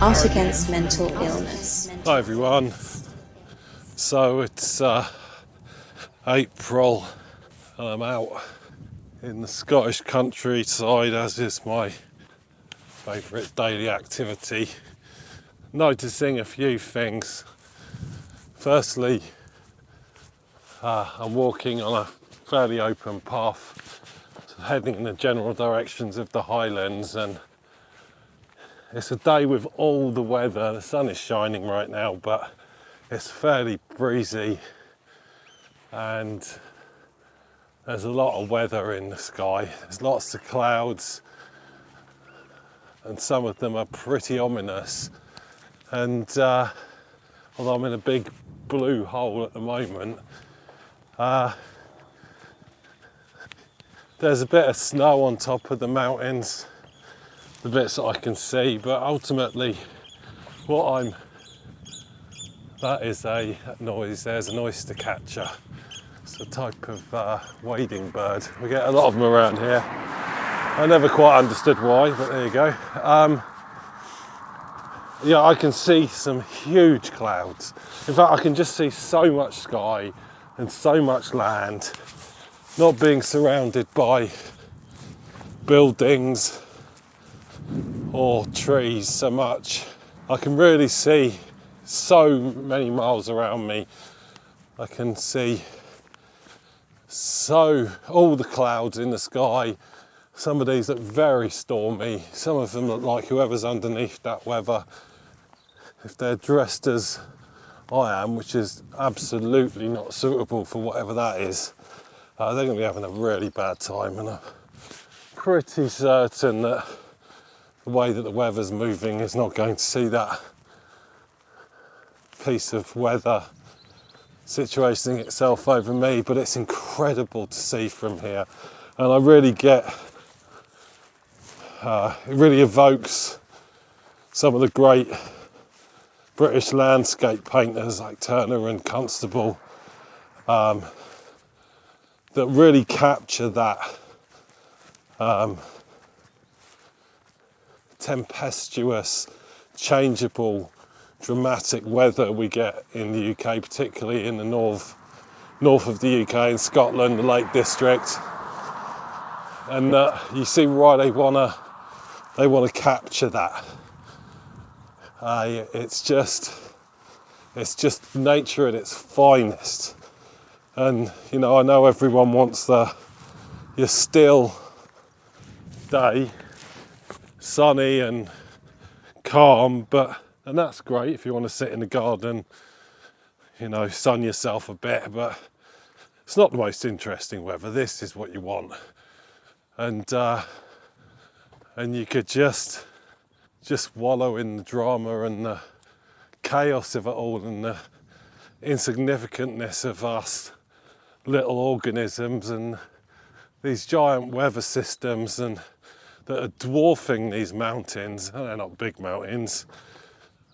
Art Against Mental Illness. Hi everyone, so it's April and I'm out in the Scottish countryside, as is my favourite daily activity, noticing a few things. Firstly, I'm walking on a fairly open path, heading in the general directions of the Highlands, and it's a day with all the weather. The sun is shining right now, but it's fairly breezy and there's a lot of weather in the sky. There's lots of clouds and some of them are pretty ominous. And although I'm in a big blue hole at the moment, there's a bit of snow on top of the mountains, the bits that I can see, but ultimately that is a noise. There's an oyster catcher. It's a type of wading bird. We get a lot of them around here. I never quite understood why, but there you go. Yeah, I can see some huge clouds. In fact, I can just see so much sky and so much land, not being surrounded by buildings or trees so much. I can really see so many miles around me. I can see all the clouds in the sky. Some of these look very stormy. Some of them look like whoever's underneath that weather, if they're dressed as I am, which is absolutely not suitable for whatever that is, they're going to be having a really bad time. And I'm pretty certain that the way that the weather's moving is not going to see that piece of weather situating itself over me, but it's incredible to see from here. And I really get, it really evokes some of the great British landscape painters like Turner and Constable that really capture that tempestuous, changeable, dramatic weather we get in the UK, particularly in the north of the UK, in Scotland, the Lake District. And you see why they wanna capture that. It's just nature at its finest. And you know, I know everyone wants your still day, sunny and calm, and that's great if you want to sit in the garden, you know, sun yourself a bit, but it's not the most interesting weather. This is what you want. And you could just wallow in the drama and the chaos of it all and the insignificantness of us little organisms and these giant weather systems and that are dwarfing these mountains. And they're not big mountains.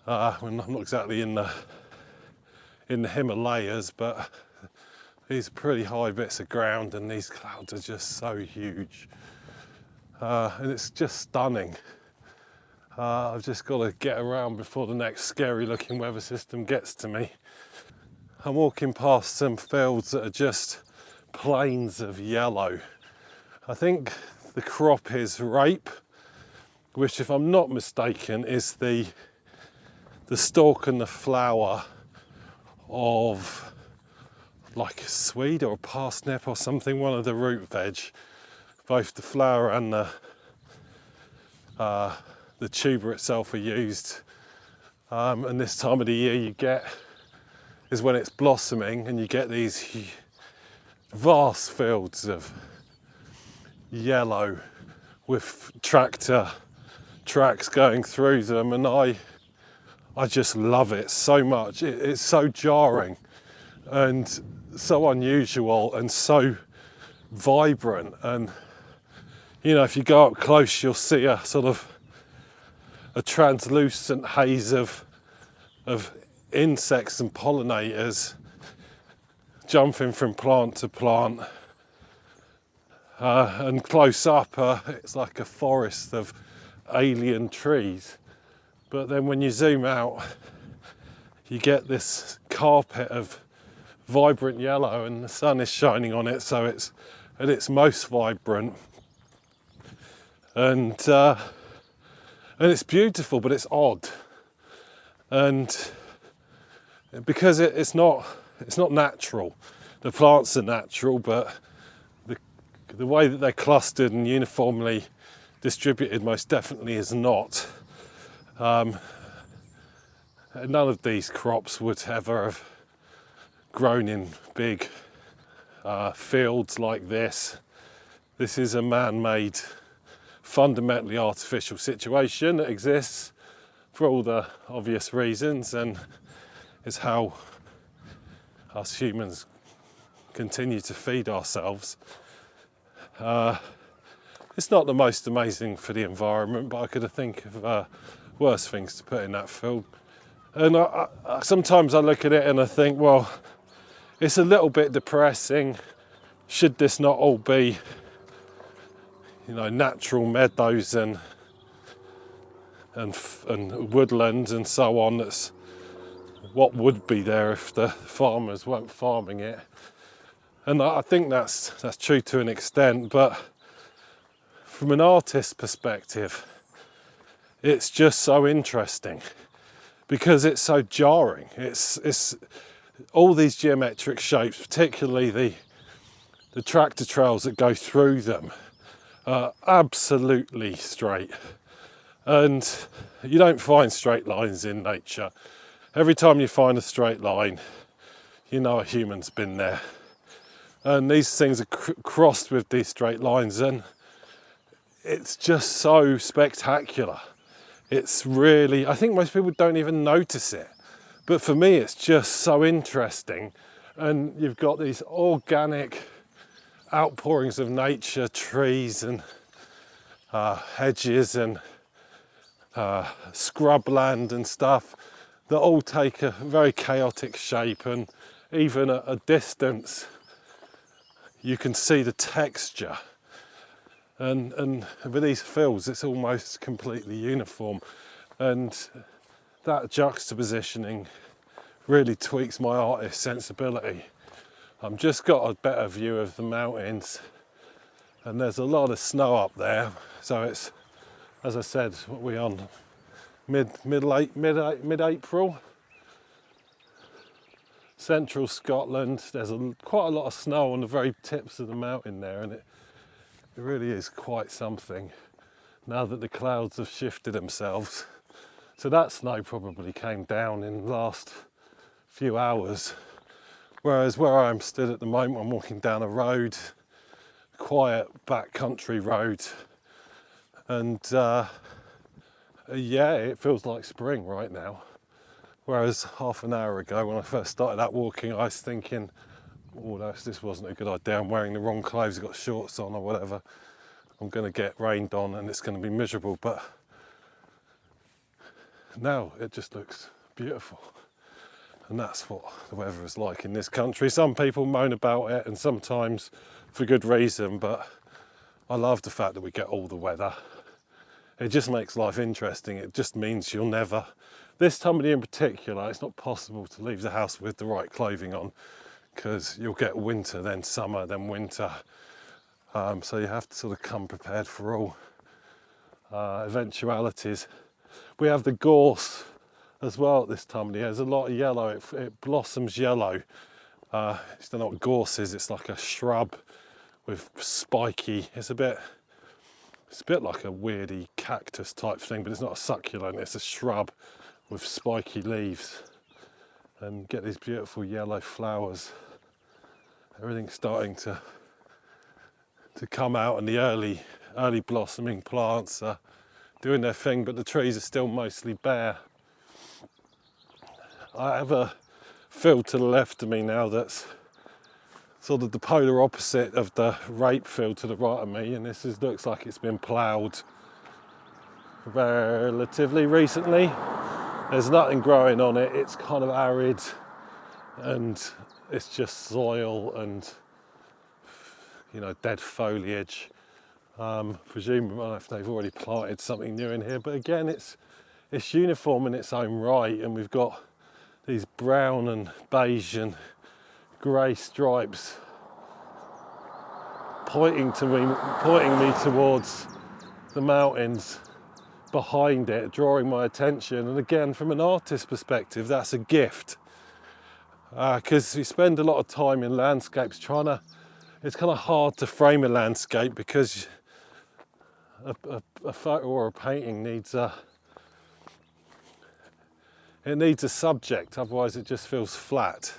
I'm not exactly in the Himalayas, but these are pretty high bits of ground, and these clouds are just so huge. And it's just stunning. I've just got to get around before the next scary looking weather system gets to me. I'm walking past some fields that are just plains of yellow. I think the crop is rape, which, if I'm not mistaken, is the stalk and the flower of like a swede or a parsnip or something, one of the root veg. Both the flower and the tuber itself are used. And this time of the year is when it's blossoming, and you get these vast fields of yellow with tractor tracks going through them, and I just love it so much. It's so jarring and so unusual and so vibrant. And you know, if you go up close, you'll see a sort of a translucent haze of insects and pollinators jumping from plant to plant. And close up, it's like a forest of alien trees. But then when you zoom out, you get this carpet of vibrant yellow, and the sun is shining on it, so it's at its most vibrant. And it's beautiful, but it's odd. And because it's not natural. The plants are natural, but the way that they're clustered and uniformly distributed most definitely is not. None of these crops would ever have grown in big fields like this. This is a man-made, fundamentally artificial situation that exists for all the obvious reasons, and is how us humans continue to feed ourselves. It's not the most amazing for the environment, but I could think of worse things to put in that field. And sometimes I look at it and I think, well, it's a little bit depressing. Should this not all be, natural meadows and woodlands and so on? That's what would be there if the farmers weren't farming it. And I think that's true to an extent, but from an artist's perspective, it's just so interesting because it's so jarring. It's all these geometric shapes, particularly the tractor trails that go through them, are absolutely straight. And you don't find straight lines in nature. Every time you find a straight line, you know a human's been there. And these things are crossed with these straight lines, and it's just so spectacular. It's really, I think most people don't even notice it, but for me it's just so interesting. And you've got these organic outpourings of nature, trees and hedges and scrubland and stuff that all take a very chaotic shape, and even at a distance you can see the texture. And with these fields, it's almost completely uniform. And that juxtapositioning really tweaks my artist sensibility. I've just got a better view of the mountains, and there's a lot of snow up there. So it's, as I said, what we're on mid-April. Central Scotland, there's quite a lot of snow on the very tips of the mountain there, and it really is quite something now that the clouds have shifted themselves. So that snow probably came down in the last few hours, whereas where I'm stood at the moment, I'm walking down a road, quiet backcountry road, and yeah, it feels like spring right now. Whereas half an hour ago when I first started out walking, I was thinking, oh, this wasn't a good idea, I'm wearing the wrong clothes, I've got shorts on or whatever, I'm going to get rained on and it's going to be miserable. But now it just looks beautiful, and that's what the weather is like in this country. Some people moan about it, and sometimes for good reason, but I love the fact that we get all the weather. It just makes life interesting. It just means you'll never, this time of year in particular, it's not possible to leave the house with the right clothing on, because you'll get winter, then summer, then winter. So you have to sort of come prepared for all eventualities. We have the gorse as well at this time of the year. There's a lot of yellow, it blossoms yellow. You don't know what gorse is, it's like a shrub with spiky, it's a bit like a weirdy cactus type thing, but it's not a succulent, it's a shrub with spiky leaves, and get these beautiful yellow flowers. Everything's starting to come out, and the early blossoming plants are doing their thing, but the trees are still mostly bare. I have a field to the left of me now that's sort of the polar opposite of the rape field to the right of me, and this looks like it's been ploughed relatively recently. There's nothing growing on it, it's kind of arid, and it's just soil and dead foliage. Presumably, I don't know if they've already planted something new in here, but again, it's it's uniform in its own right, and we've got these brown and beige and grey stripes pointing me towards the mountains behind it, drawing my attention. And again, from an artist's perspective, that's a gift, because we spend a lot of time in landscapes it's kind of hard to frame a landscape because a photo or a painting needs a subject, otherwise it just feels flat.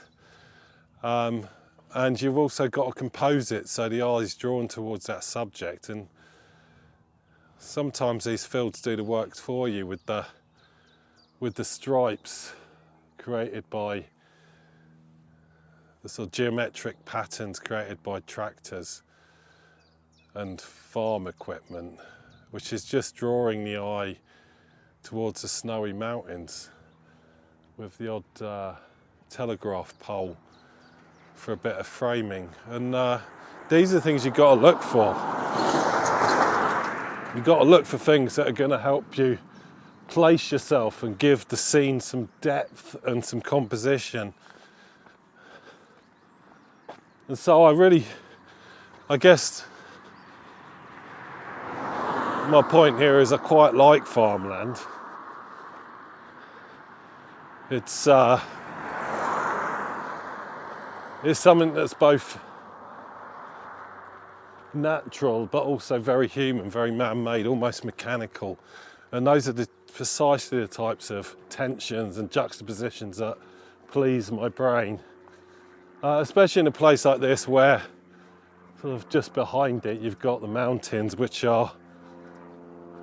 And you've also got to compose it so the eye is drawn towards that subject, and sometimes these fields do the work for you with the stripes created by the sort of geometric patterns created by tractors and farm equipment, which is just drawing the eye towards the snowy mountains with the odd telegraph pole for a bit of framing. And these are the things you've got to look for. You've got to look for things that are going to help you place yourself and give the scene some depth and some composition. And so I guess my point here is I quite like farmland. It's something that's both natural but also very human, very man-made, almost mechanical. And those are precisely the types of tensions and juxtapositions that please my brain. Especially in a place like this where sort of just behind it you've got the mountains, which are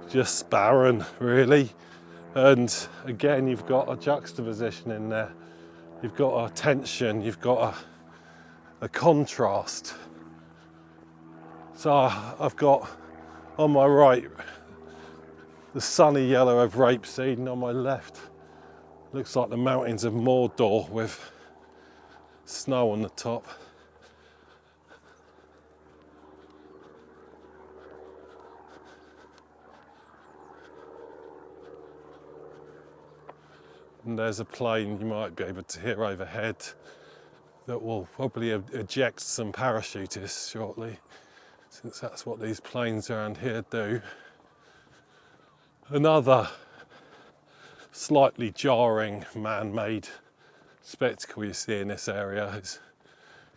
just barren really. And again, you've got a juxtaposition in there. You've got a tension, you've got a contrast. So I've got on my right the sunny yellow of rapeseed, and on my left looks like the mountains of Mordor with snow on the top. And there's a plane you might be able to hear overhead that will probably eject some parachutists shortly, since that's what these planes around here do. Another slightly jarring man-made spectacle you see in this area is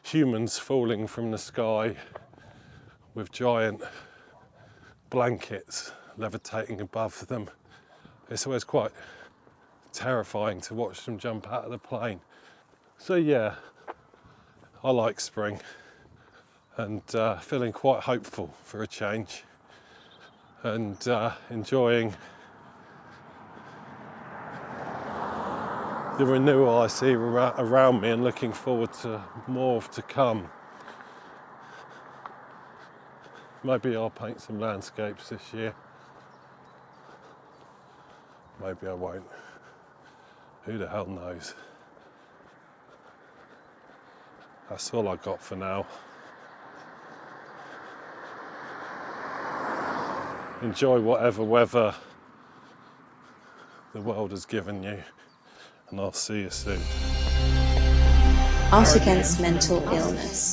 humans falling from the sky with giant blankets levitating above them. It's always quite terrifying to watch them jump out of the plane. So yeah, I like spring, and feeling quite hopeful for a change, and enjoying the renewal I see around me, and looking forward to more to come. Maybe I'll paint some landscapes this year. Maybe I won't. Who the hell knows? That's all I got for now. Enjoy whatever weather the world has given you, and I'll see you soon. Art Against Mental Illness.